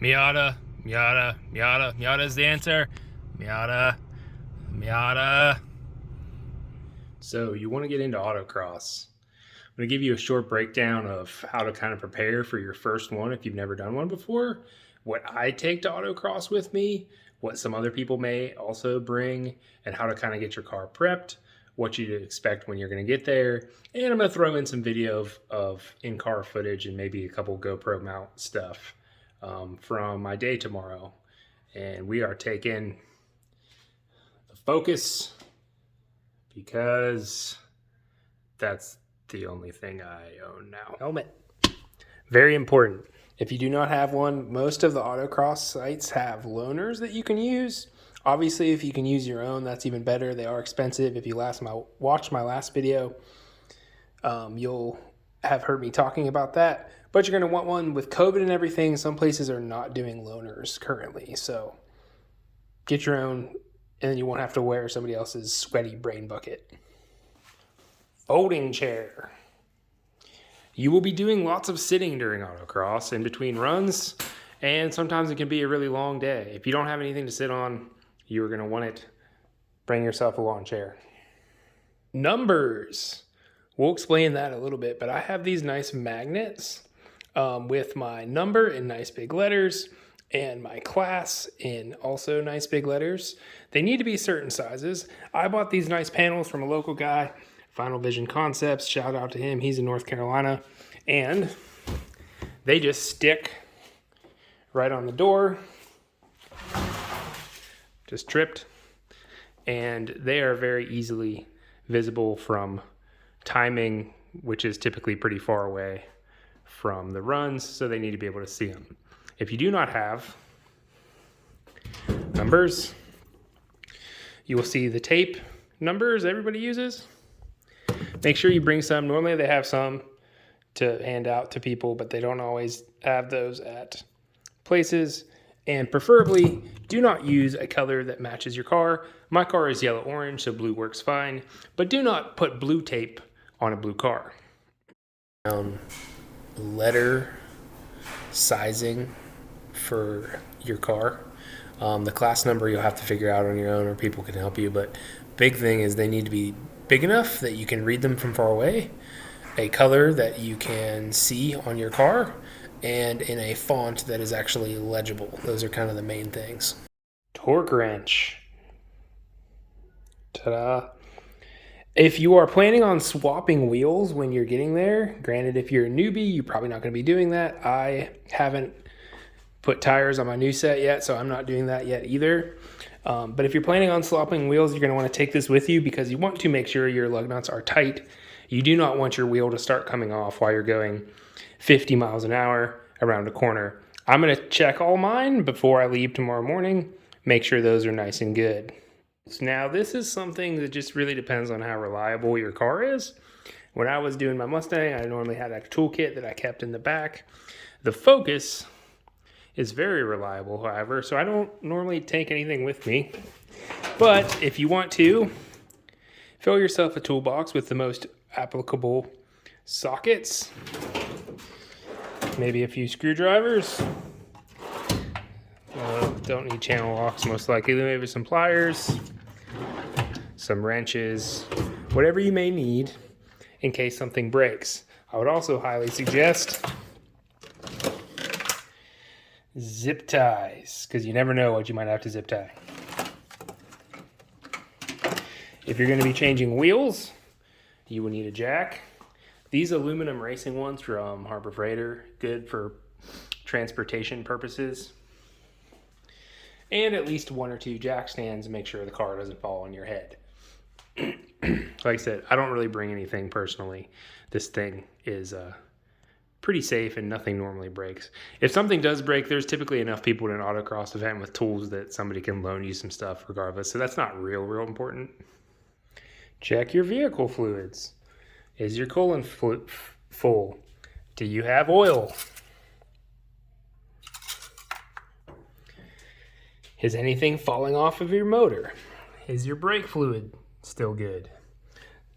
Miata, Miata, Miata, Miata is the answer. Miata, Miata. So you want to get into autocross. I'm going to give you a short breakdown of how to kind of prepare for your first one if you've never done one before, what I take to autocross with me, what some other people may also bring, and how to kind of get your car prepped, what you expect when you're going to get there. And I'm going to throw in some video of in-car footage and maybe a couple GoPro mount stuff from my day tomorrow. And we are taking the Focus because that's the only thing I own now. Helmet. Very important. If you do not have one, most of the autocross sites have loaners that you can use. Obviously, if you can use your own, that's even better. They are expensive. If you watched my last video, you'll have heard me talking about that. But you're going to want one with COVID and everything. Some places are not doing loaners currently. So get your own, and then you won't have to wear somebody else's sweaty brain bucket. Folding chair. You will be doing lots of sitting during autocross in between runs, and sometimes it can be a really long day. If you don't have anything to sit on, you're going to want it. Bring yourself a lawn chair. Numbers. We'll explain that a little bit, but I have these nice magnets with my number in nice big letters and my class in also nice big letters. They need to be certain sizes. I bought these nice panels from a local guy, Final Vision Concepts. Shout out to him. He's in North Carolina. And they just stick right on the door. Just tripped. And they are very easily visible from timing, which is typically pretty far away from the runs, so they need to be able to see them. If you do not have numbers, you will see the tape numbers everybody uses. Make sure you bring some. Normally they have some to hand out to people, but they don't always have those at places. And preferably, do not use a color that matches your car. My car is yellow-orange, so blue works fine. But do not put blue tape on a blue car. Letter sizing for your car. The class number you'll have to figure out on your own, or people can help you. But big thing is they need to be big enough that you can read them from far away, a color that you can see on your car, and in a font that is actually legible. Those are kind of the main things. Torque wrench. Ta-da. If you are planning on swapping wheels when you're getting there, granted, if you're a newbie, you're probably not going to be doing that. I haven't put tires on my new set yet, so I'm not doing that yet either. But if you're planning on swapping wheels, you're going to want to take this with you because you want to make sure your lug nuts are tight. You do not want your wheel to start coming off while you're going 50 miles an hour around a corner. I'm going to check all mine before I leave tomorrow morning. Make sure those are nice and good. Now, this is something that just really depends on how reliable your car is. When I was doing my Mustang, I normally had a toolkit that I kept in the back. The Focus is very reliable, however, so I don't normally take anything with me. But if you want to, fill yourself a toolbox with the most applicable sockets, maybe a few screwdrivers. Don't need channel locks most likely. Maybe some pliers, some wrenches, whatever you may need in case something breaks. I would also highly suggest zip ties, because you never know what you might have to zip tie. If you're going to be changing wheels, you will need a jack. These aluminum racing ones from Harbor Freighter, good for transportation purposes. And at least one or two jack stands to make sure the car doesn't fall on your head. Like I said, I don't really bring anything personally. This thing is pretty safe and nothing normally breaks. If something does break, there's typically enough people in an autocross event with tools that somebody can loan you some stuff regardless. So that's not real important. Check your vehicle fluids. Is your coolant full? Do you have oil? Is anything falling off of your motor? Is your brake fluid still good?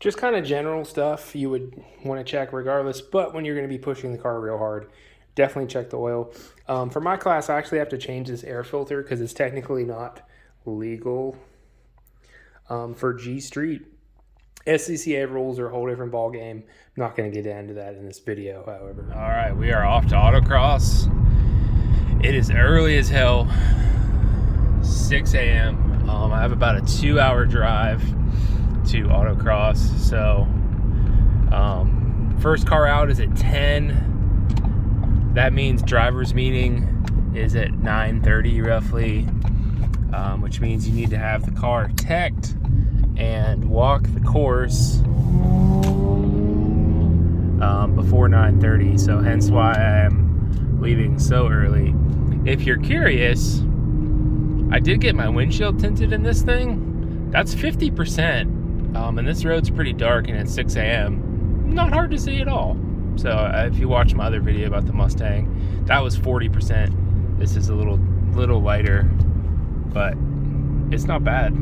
Just kind of general stuff you would want to check regardless, but when you're going to be pushing the car real hard, definitely check the oil. For my class, I actually have to change this air filter because it's technically not legal for G Street. SCCA rules are a whole different ball game. I'm not going to get into that in this video, however. All right, we are off to autocross. It is early as hell, 6 a.m. I have about a 2-hour drive to autocross. So first car out is at 10. That means driver's meeting is at 9:30 roughly, which means you need to have the car teched and walk the course before 9:30. So hence why I'm leaving so early. If you're curious, I did get my windshield tinted in this thing. That's 50%. And this road's pretty dark and it's 6 a.m. Not hard to see at all. So if you watch my other video about the Mustang, that was 40%. This is a little lighter, but it's not bad.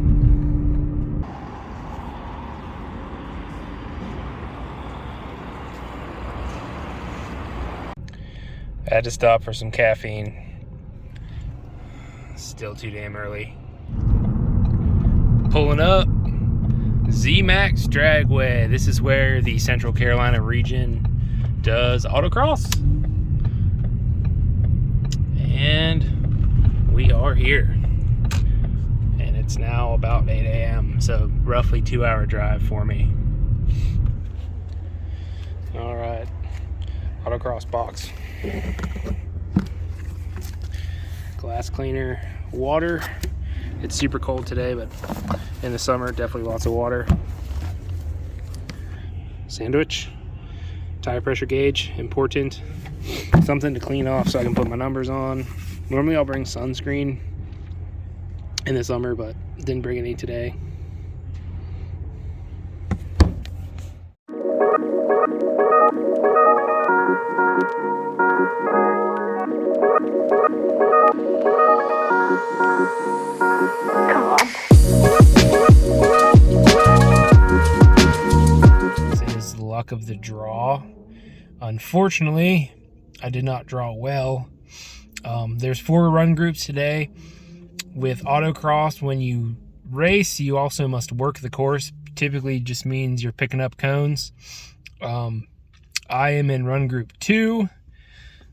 I had to stop for some caffeine. Still too damn early. Pulling up, Z-Max Dragway. This is where the Central Carolina region does autocross. And we are here. And it's now about 8 a.m. So roughly 2-hour drive for me. All right, autocross box. Glass cleaner, water. It's super cold today, but in the summer, definitely lots of water. Sandwich, tire pressure gauge, important. Something to clean off so I can put my numbers on. Normally I'll bring sunscreen in the summer, but didn't bring any today. This is the luck of the draw. Unfortunately, I did not draw well. There's 4 run groups today. With autocross, when you race, you also must work the course. Typically just means you're picking up cones. I am in run group 2,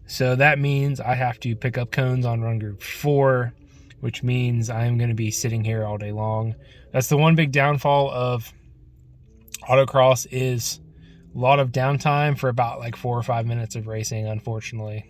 so that means I have to pick up cones on run group 4, which means I'm going to be sitting here all day long. That's the one big downfall of autocross, is a lot of downtime for about like 4 or 5 minutes of racing, unfortunately.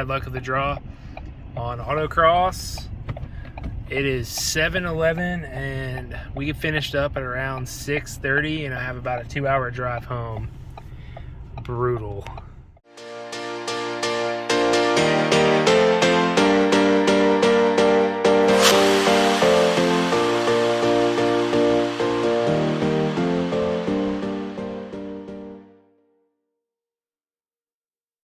bad luck of the draw on autocross. It is 7:11 and we finished up at around 6:30, and I have about a 2-hour drive home. Brutal.